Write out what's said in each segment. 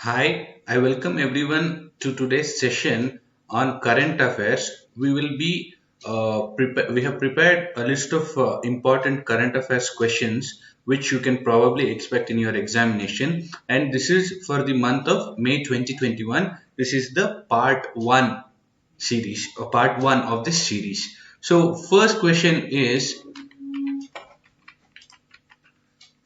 Hi, I welcome everyone to today's session on current affairs. We have prepared a list of important current affairs questions which you can probably expect in your examination, and this is for the month of May 2021. This is the part 1 series, or part 1 of this series. So first question is,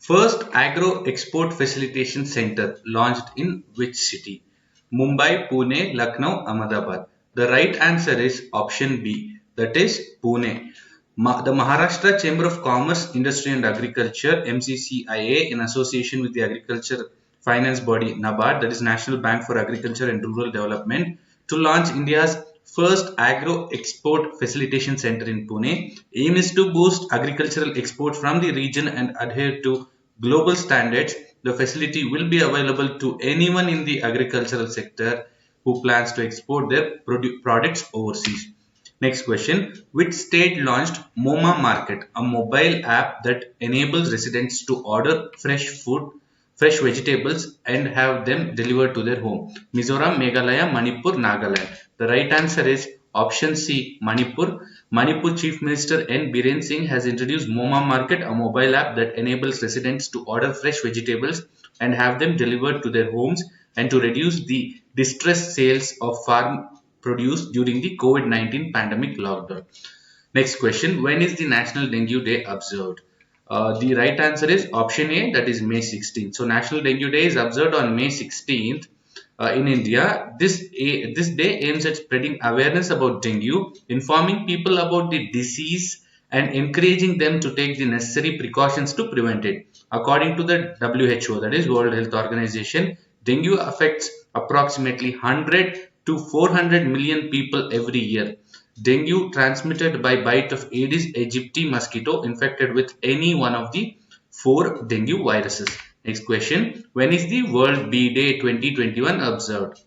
first agro export facilitation center launched in which city? Mumbai, Pune, Lucknow, Ahmedabad. The right answer is option B, that is Pune. The Maharashtra Chamber of Commerce, Industry and Agriculture (MCCIA), in association with the agriculture finance body NABARD, that is National Bank for Agriculture and Rural Development, to launch India's first agro export facilitation center in Pune. Aim is to boost agricultural export from the region and adhere to global standards. The facility will be available to anyone in the agricultural sector who plans to export their products overseas. Next question. Which state launched MoMA Market, a mobile app that enables residents to order fresh vegetables and have them delivered to their home? Mizoram, Meghalaya, Manipur, Nagaland. The right answer is option C, Manipur. Manipur Chief Minister N. Biren Singh has introduced MoMA Market, a mobile app that enables residents to order fresh vegetables and have them delivered to their homes, and to reduce the distressed sales of farm produce during the COVID-19 pandemic lockdown. Next question. When is the National Dengue Day observed? The right answer is option A, that is May 16th. So National Dengue Day is observed on May 16th in India. This day aims at spreading awareness about dengue, informing people about the disease, and encouraging them to take the necessary precautions to prevent it. According to the WHO, that is World Health Organization, dengue affects approximately 100 to 400 million people every year. Dengue transmitted by bite of Aedes aegypti mosquito infected with any one of the four dengue viruses. Next question. When is the World Bee Day 2021 observed?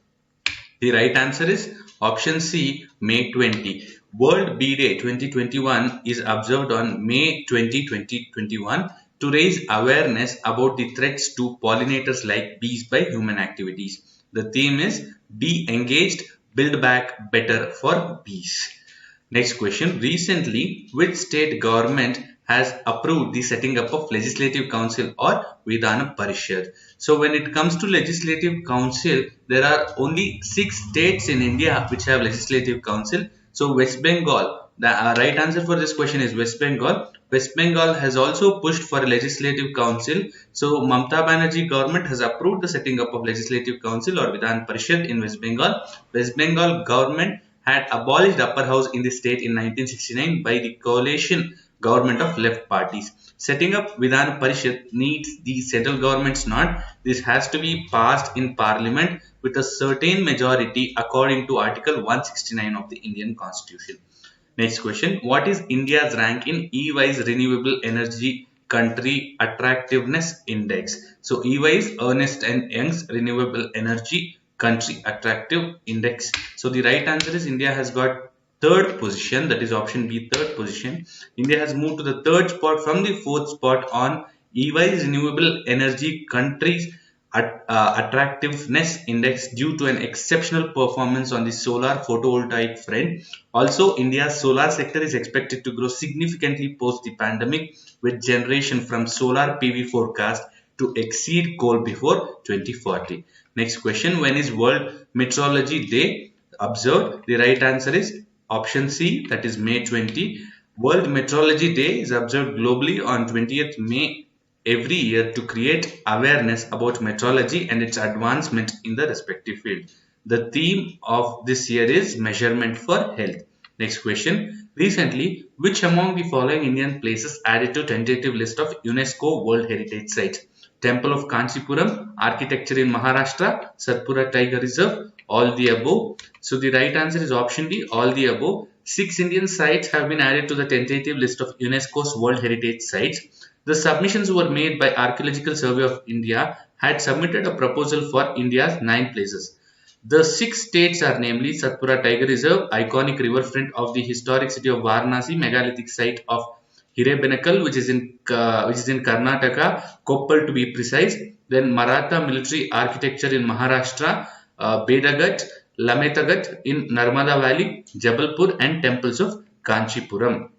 The right answer is option C, May 20. World Bee Day 2021 is observed on May 20, 2021 to raise awareness about the threats to pollinators like bees by human activities. The theme is Be Engaged, Build Back Better for Bees. Next question. Recently, which state government has approved the setting up of Legislative Council or Vidhana Parishad? So when it comes to Legislative Council, there are only 6 states in India which have Legislative Council. So West Bengal, the right answer for this question is West Bengal. West Bengal has also pushed for a Legislative Council. So Mamata Banerjee government has approved the setting up of Legislative Council or Vidhan Parishad in West Bengal. West Bengal government had abolished upper house in the state in 1969 by the coalition government of left parties. Setting up Vidhan Parishad needs the central government's nod. This has to be passed in parliament with a certain majority according to Article 169 of the Indian Constitution. Next question. What is India's rank in EY's Renewable Energy Country Attractiveness Index? So EY is Ernst and Young's Renewable Energy Country Attractive Index. So the right answer is India has got third position, that is option B, third position. India has moved to the third spot from the fourth spot on EY's Renewable Energy Countries Attractiveness Index due to an exceptional performance on the solar photovoltaic front. Also, India's solar sector is expected to grow significantly post the pandemic, with generation from solar PV forecast to exceed coal before 2040. Next question. When is World Meteorology Day observed? The right answer is option C, that is May 20. World Meteorology Day is observed globally on 20th May every year to create awareness about meteorology and its advancement in the respective field. The theme of this year is Measurement for Health. Next question. Recently, which among the following Indian places added to tentative list of UNESCO World Heritage Sites? Temple of Kanchipuram, architecture in Maharashtra, Satpura Tiger Reserve, all the above. So the right answer is option D, all the above. 6 Indian sites have been added to the tentative list of UNESCO's World Heritage Sites. The submissions were made by Archaeological Survey of India had submitted a proposal for India's 9 places. The 6 states are namely Satpura Tiger Reserve, iconic riverfront of the historic city of Varanasi, megalithic site of Hirebenakal, which is in Karnataka, Koppal to be precise. Then Maratha military architecture in Maharashtra, Bedagat, Lametagat in Narmada Valley, Jabalpur, and temples of Kanchipuram.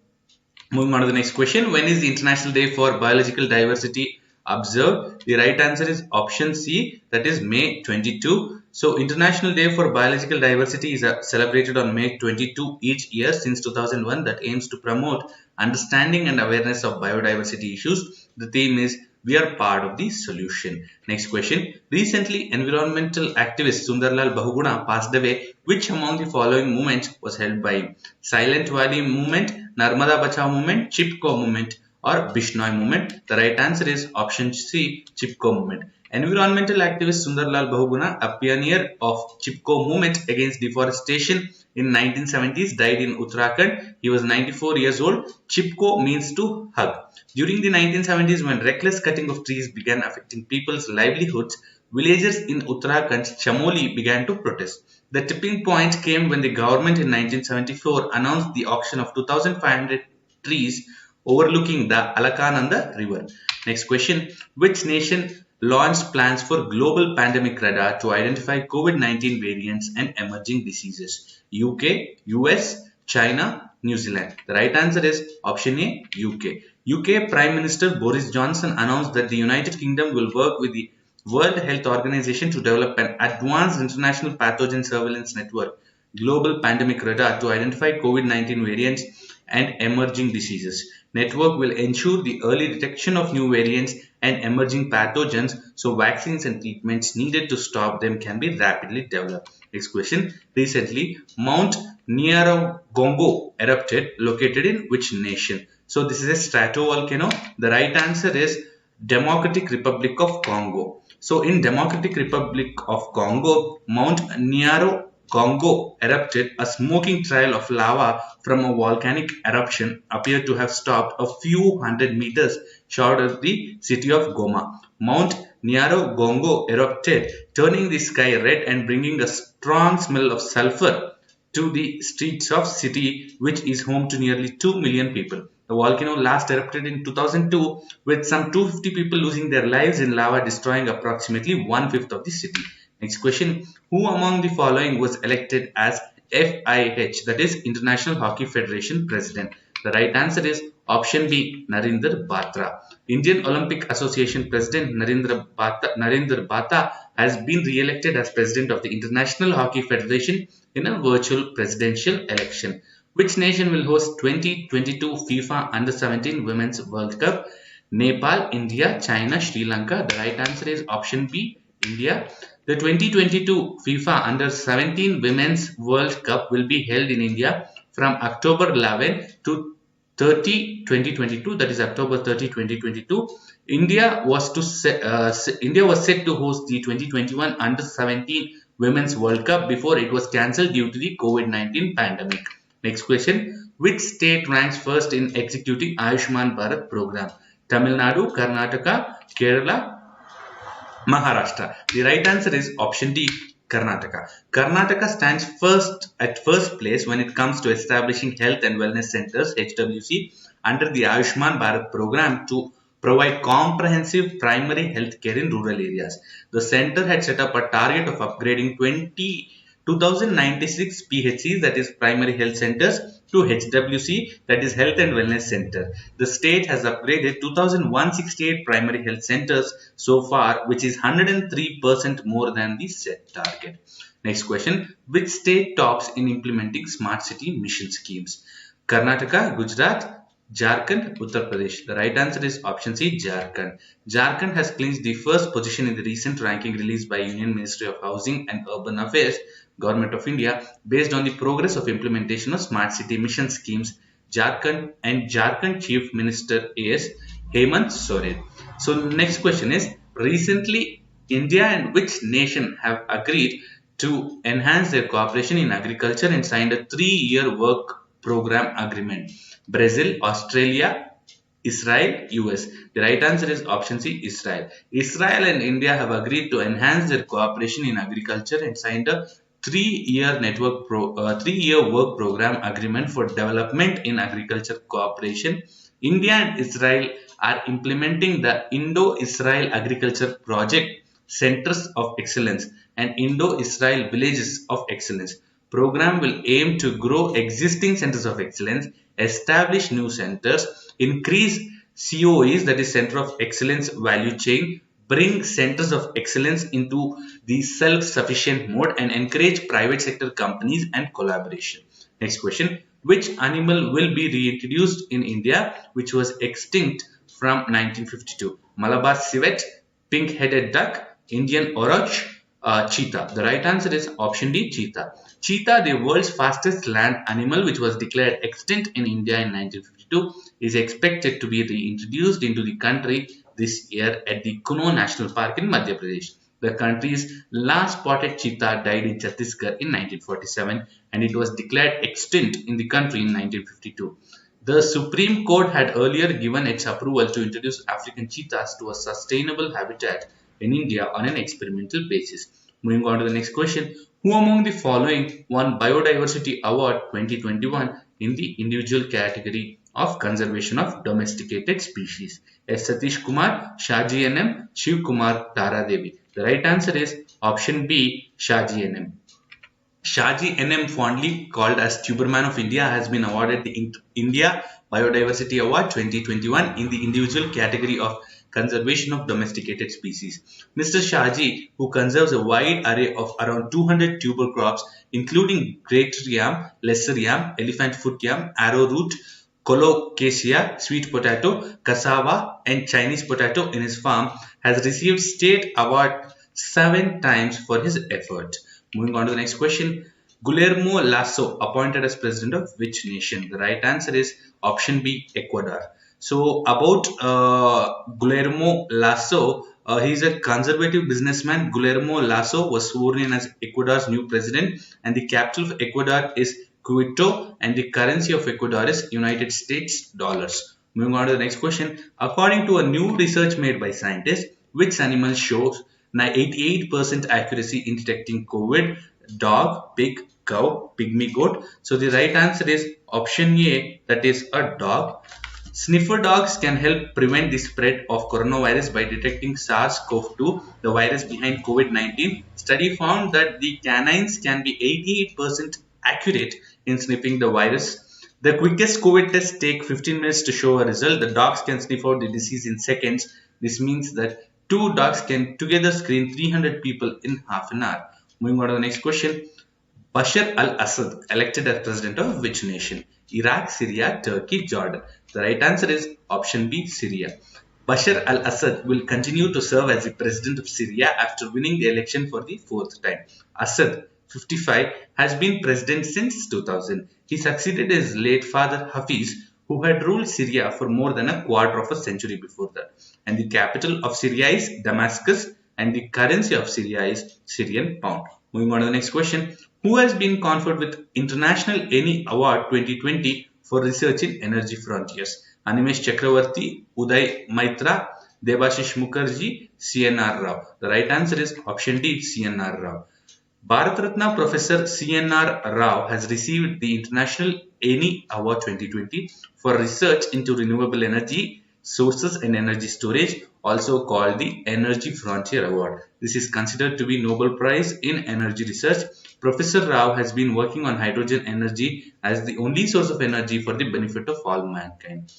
Moving on to the next question. When is the International Day for Biological Diversity observed? The right answer is option C, that is May 22. So, International Day for Biological Diversity is celebrated on May 22 each year since 2001, that aims to promote understanding and awareness of biodiversity issues. The theme is we are part of the solution. Next question. Recently, environmental activist Sundarlal Bahuguna passed away. Which among the following movements was held by him? Silent Valley Movement, Narmada Bachao Movement, Chipko Movement, or Bishnoi Movement? The right answer is option C, Chipko Movement. Environmental activist Sundarlal Bahuguna, a pioneer of Chipko movement against deforestation in 1970s, died in Uttarakhand. He was 94 years old. Chipko means to hug. During the 1970s, when reckless cutting of trees began affecting people's livelihoods, villagers in Uttarakhand's Chamoli began to protest. The tipping point came when the government in 1974 announced the auction of 2,500 trees overlooking the Alakananda River. Next question. Which nation launched plans for global pandemic radar to identify COVID-19 variants and emerging diseases? UK, US, China, New Zealand. The right answer is option A, UK. UK Prime Minister Boris Johnson announced that the United Kingdom will work with the World Health Organization to develop an advanced international pathogen surveillance network, global pandemic radar, to identify COVID-19 variants and emerging diseases. Network will ensure the early detection of new variants and emerging pathogens, so vaccines and treatments needed to stop them can be rapidly developed. Next question. Recently, Mount Nyiragongo erupted, located in which nation? So this is a stratovolcano. The right answer is Democratic Republic of Congo. So in Democratic Republic of Congo, Mount Nyiragongo erupted. A smoking trail of lava from a volcanic eruption appeared to have stopped a few hundred meters short of the city of Goma. Mount Nyiragongo erupted, turning the sky red and bringing a strong smell of sulfur to the streets of city, which is home to nearly 2 million people. The volcano last erupted in 2002, with some 250 people losing their lives in lava, destroying approximately one-fifth of the city. Next question. Who among the following was elected as FIH, that is International Hockey Federation President? The right answer is option B, Narinder Batra. Indian Olympic Association President Narinder Batra has been re-elected as President of the International Hockey Federation in a virtual presidential election. Which nation will host 2022 FIFA Under-17 Women's World Cup? Nepal, India, China, Sri Lanka. The right answer is option B, India. The 2022 FIFA Under-17 Women's World Cup will be held in India from October 11 to 30, 2022. That is October 30, 2022. India was set to host the 2021 Under-17 Women's World Cup before it was cancelled due to the COVID-19 pandemic. Next question. Which state ranks first in executing Ayushman Bharat program? Tamil Nadu, Karnataka, Kerala, Maharashtra. The right answer is option D, Karnataka. Karnataka stands at first place when it comes to establishing health and wellness centers (HWC) under the Ayushman Bharat program to provide comprehensive primary health care in rural areas. The center had set up a target of upgrading 2,096 PHCs, that is primary health centers, to HWC, that is health and wellness center. The state has upgraded 2,168 primary health centers so far, which is 103% more than the set target. Next question. Which state tops in implementing smart city mission schemes? Karnataka, Gujarat, Jharkhand, Uttar Pradesh. The right answer is option C, Jharkhand. Jharkhand has clinched the first position in the recent ranking released by Union Ministry of Housing and Urban Affairs, Government of India, based on the progress of implementation of smart city mission schemes. Jharkhand and Jharkhand Chief Minister is Hemant Soren. So next question is, recently India and which nation have agreed to enhance their cooperation in agriculture and signed a 3-year work program agreement? Brazil, Australia, Israel, US. The right answer is option C, Israel. Israel and India have agreed to enhance their cooperation in agriculture and signed a 3-year work program agreement for development in agriculture cooperation. India and Israel are implementing the Indo-Israel Agriculture Project Centers of Excellence and Indo-Israel Villages of Excellence. Program will aim to grow existing centers of excellence, establish new centers, increase COEs, that is Center of Excellence value chain, bring centers of excellence into the self-sufficient mode, and encourage private sector companies and collaboration. Next question. Which animal will be reintroduced in India which was extinct from 1952? Malabar civet, pink-headed duck, Indian oroch, cheetah. The right answer is option D, cheetah. Cheetah, the world's fastest land animal which was declared extinct in India in 1952, is expected to be reintroduced into the country this year at the Kuno National Park in Madhya Pradesh. The country's last spotted cheetah died in Chhattisgarh in 1947 and it was declared extinct in the country in 1952. The Supreme Court had earlier given its approval to introduce African cheetahs to a sustainable habitat in India on an experimental basis. Moving on to the next question. Who among the following won Biodiversity Award 2021 in the individual category of conservation of domesticated species? S. Satish Kumar, Shaji NM, Shiv Kumar, Tara Devi. The right answer is option B, Shaji NM. Shaji NM, fondly called as Tuberman of India, has been awarded the India Biodiversity Award 2021 in the individual category of conservation of domesticated species. Mr. Shaji, who conserves a wide array of around 200 tuber crops, including greater yam, lesser yam, elephant foot yam, arrowroot, colocasia, sweet potato, cassava, and Chinese potato in his farm, has received state award 7 times for his effort. Moving on to the next question. Guillermo Lasso appointed as president of which nation? The right answer is option B, Ecuador. So about Guillermo Lasso, he is a conservative businessman. Guillermo Lasso was sworn in as Ecuador's new president, and the capital of Ecuador is Quito, and the currency of Ecuador is United States dollars. Moving on to the next question. According to a new research made by scientists, which animal shows 88% accuracy in detecting COVID? Dog, pig, cow, pygmy goat. So the right answer is option A, that is a dog. Sniffer dogs can help prevent the spread of coronavirus by detecting SARS-CoV-2, the virus behind COVID-19. Study found that the canines can be 88% accurate in sniffing the virus. The quickest COVID tests take 15 minutes to show a result. The dogs can sniff out the disease in seconds. This means that 2 dogs can together screen 300 people in half an hour. Moving on to the next question. Bashar al-Assad elected as president of which nation? Iraq, Syria, Turkey, Jordan. The right answer is option B, Syria. Bashar al-Assad will continue to serve as the president of Syria after winning the election for the 4th time. Assad, 55, has been president since 2000. He succeeded his late father Hafiz, who had ruled Syria for more than a quarter of a century before that. And the capital of Syria is Damascus, and the currency of Syria is Syrian pound. Moving on to the next question. Who has been conferred with International ENI Award 2020 for research in energy frontiers? Animesh Chakravarti, Uday Maitra, Debashish Mukherjee, CNR Rao. The right answer is option D, CNR Rao. Bharat Ratna Professor CNR Rao has received the International ENI Award 2020 for research into renewable energy sources and energy storage, also called the Energy Frontier Award. This is considered to be Nobel Prize in Energy Research. Professor Rao has been working on hydrogen energy as the only source of energy for the benefit of all mankind.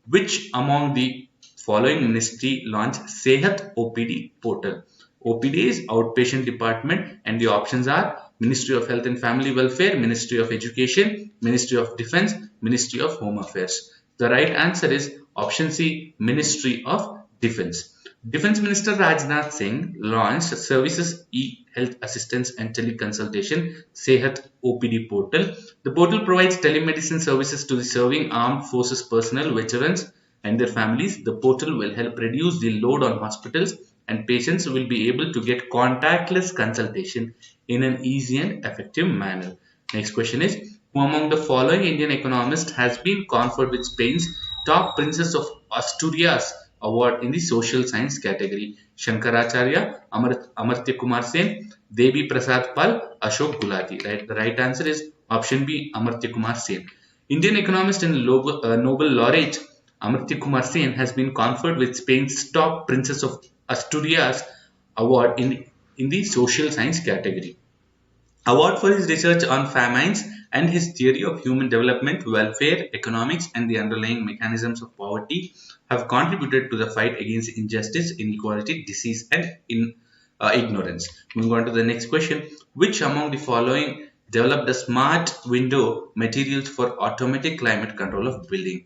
Which among the following ministry launched Sehat OPD portal? OPD is Outpatient Department, and the options are Ministry of Health and Family Welfare, Ministry of Education, Ministry of Defense, Ministry of Home Affairs. The right answer is option C, Ministry of Defense. Defense Minister Rajnath Singh launched Services e-Health Assistance and Teleconsultation Sehat OPD portal. The portal provides telemedicine services to the serving armed forces personnel, veterans and their families. The portal will help reduce the load on hospitals, and patients will be able to get contactless consultation in an easy and effective manner. Next question is, who among the following Indian economists has been conferred with Spain's Top Princess of Asturias Award in the Social Science category? Shankaracharya, Amartya Kumar Sen, Devi Prasad Pal, Ashok Gulati. Right? The right answer is option B, Amartya Kumar Sen. Indian economist and Nobel laureate Amartya Kumar Sen has been conferred with Spain's top Princess of Asturias award in the social science category. Award for his research on famines and his theory of human development, welfare, economics, and the underlying mechanisms of poverty have contributed to the fight against injustice, inequality, disease, and ignorance. Moving on to the next question. Which among the following developed the smart window materials for automatic climate control of building?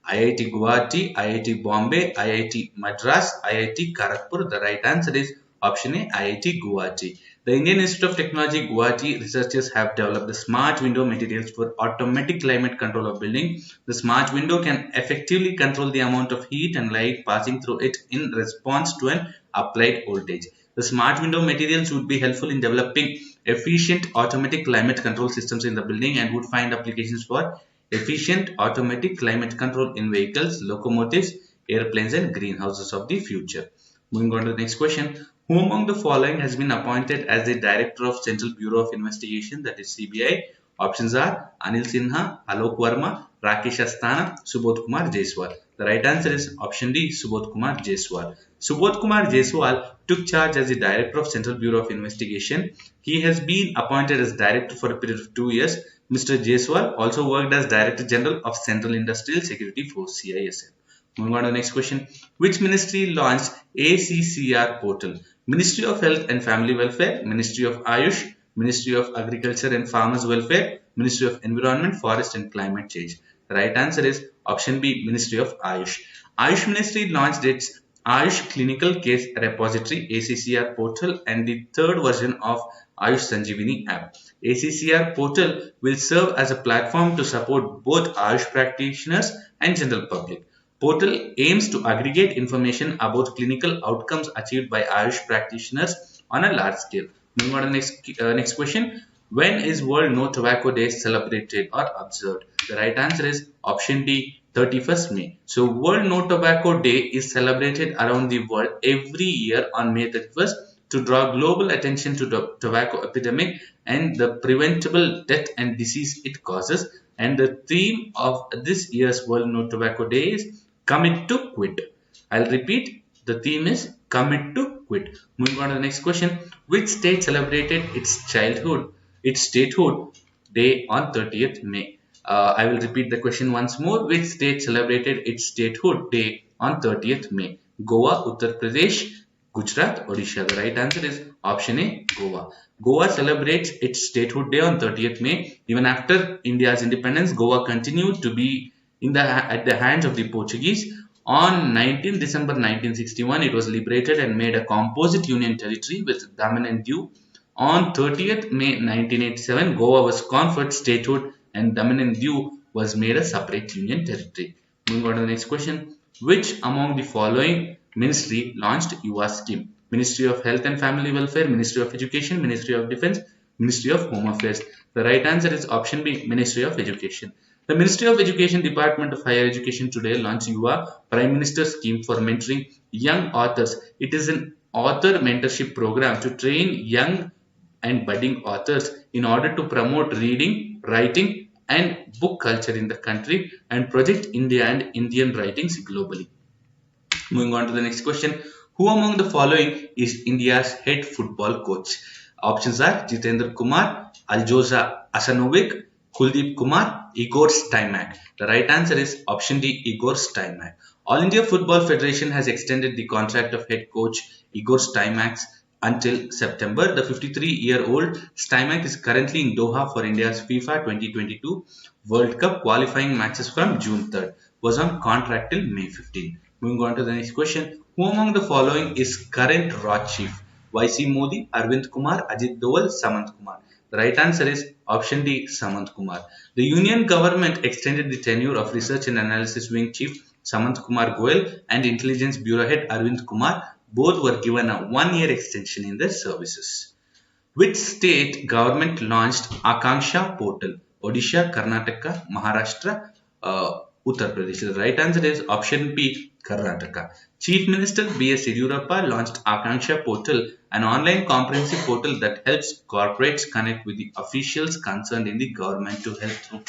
IIT Guwahati, IIT Bombay, IIT Madras, IIT Kharagpur. The right answer is option A, IIT Guwahati. The Indian Institute of Technology Guwahati researchers have developed the smart window materials for automatic climate control of building. The smart window can effectively control the amount of heat and light passing through it in response to an applied voltage. The smart window materials would be helpful in developing efficient automatic climate control systems in the building and would find applications for efficient automatic climate control in vehicles, locomotives, airplanes, and greenhouses of the future. Moving on to the next question. Who among the following has been appointed as the Director of Central Bureau of Investigation, that is CBI? Options are Anil Sinha, Alok Verma, Rakesh Asthana, Subodh Kumar Jaiswal. The right answer is option D, Subodh Kumar Jaiswal. Subodh Kumar Jaiswal took charge as the Director of Central Bureau of Investigation. He has been appointed as Director for a period of 2 years. Mr. Jaiswal also worked as Director General of Central Industrial Security Force (CISF). Moving on to the next question. Which ministry launched ACCR portal? Ministry of Health and Family Welfare, Ministry of Ayush, Ministry of Agriculture and Farmers Welfare, Ministry of Environment, Forest and Climate Change. The right answer is option B, Ministry of Ayush. Ayush Ministry launched its Ayush Clinical Case Repository ACCR portal and the third version of Ayush Sanjeevani app. ACCR portal will serve as a platform to support both Ayush practitioners and general public. Portal aims to aggregate information about clinical outcomes achieved by Ayush practitioners on a large scale. Moving on to the next question. When is World No Tobacco Day celebrated or observed? The right answer is option D, 31st May. So World No Tobacco Day is celebrated around the world every year on May 31st to draw global attention to the tobacco epidemic and the preventable death and disease it causes. And the theme of this year's World No Tobacco Day is Commit to Quit. I'll repeat, the theme is Commit to Quit. Moving on to the next question. Which state celebrated its statehood day on 30th May? I will repeat the question once more. Which state celebrated its statehood day on 30th May? Goa, Uttar Pradesh, Gujarat, Odisha. The right answer is option A, Goa. Goa celebrates its statehood day on 30th May. Even after India's independence, Goa continued to be at the hands of the Portuguese. On 19 December 1961, it was liberated and made a composite union territory with Daman and Diu. On 30th May 1987, Goa was conferred statehood and Daman and Diu was made a separate union territory. Moving on to the next question. Which among the following ministry launched Yuva scheme? Ministry of Health and Family Welfare, Ministry of Education, Ministry of Defense, Ministry of Home Affairs. The right answer is option B, Ministry of Education. The Ministry of Education Department of Higher Education today launched Yuva Prime Minister scheme for mentoring young authors. It is an author mentorship program to train young and budding authors in order to promote reading, writing and book culture in the country and project India and Indian writings globally. Moving on to the next question. Who among the following is India's head football coach? Options are Jitendra Kumar, Aljoza Asanovic, Kuldeep Kumar, Igor Stimac. The right answer is option D, Igor Stimac. All India Football Federation has extended the contract of head coach Igor Stimac until September. The 53-year-old Stimac is currently in Doha for India's FIFA 2022 World Cup qualifying matches from June 3rd. Was on contract till May 15. Moving on to the next question. Who among the following is current RAW chief? YC Modi, Arvind Kumar, Ajit Doval, Samant Kumar. The right answer is option D, Samant Kumar. The Union government extended the tenure of Research and Analysis Wing Chief Samant Kumar Goel and Intelligence Bureau Head Arvind Kumar. Both were given a 1-year extension in their services. Which state government launched Akanksha portal? Odisha, Karnataka, Maharashtra, Uttar Pradesh. The right answer is option B, Karnataka. Chief Minister B.S. Yediyurappa launched Akanksha portal, an online comprehensive portal that helps corporates connect with the officials concerned in the government to help through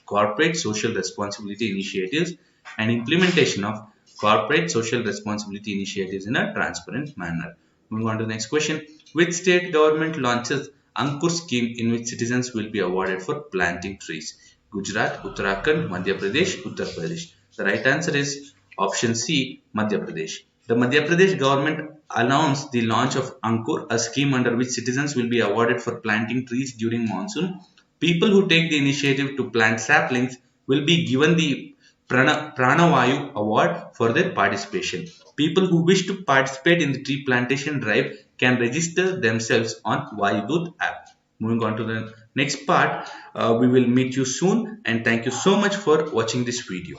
corporate social responsibility initiatives. and implementation of corporate social responsibility initiatives in a transparent manner. Moving on to the next question. Which state government launches Ankur scheme in which citizens will be awarded for planting trees? Gujarat, Uttarakhand, Madhya Pradesh, Uttar Pradesh. The right answer is option C, Madhya Pradesh. The Madhya Pradesh government announced the launch of Ankur, a scheme under which citizens will be awarded for planting trees during monsoon. People who take the initiative to plant saplings will be given the Pranavayu Award for their participation. People who wish to participate in the tree plantation drive can register themselves on Vayudut app. Moving on to the next part, we will meet you soon and thank you so much for watching this video.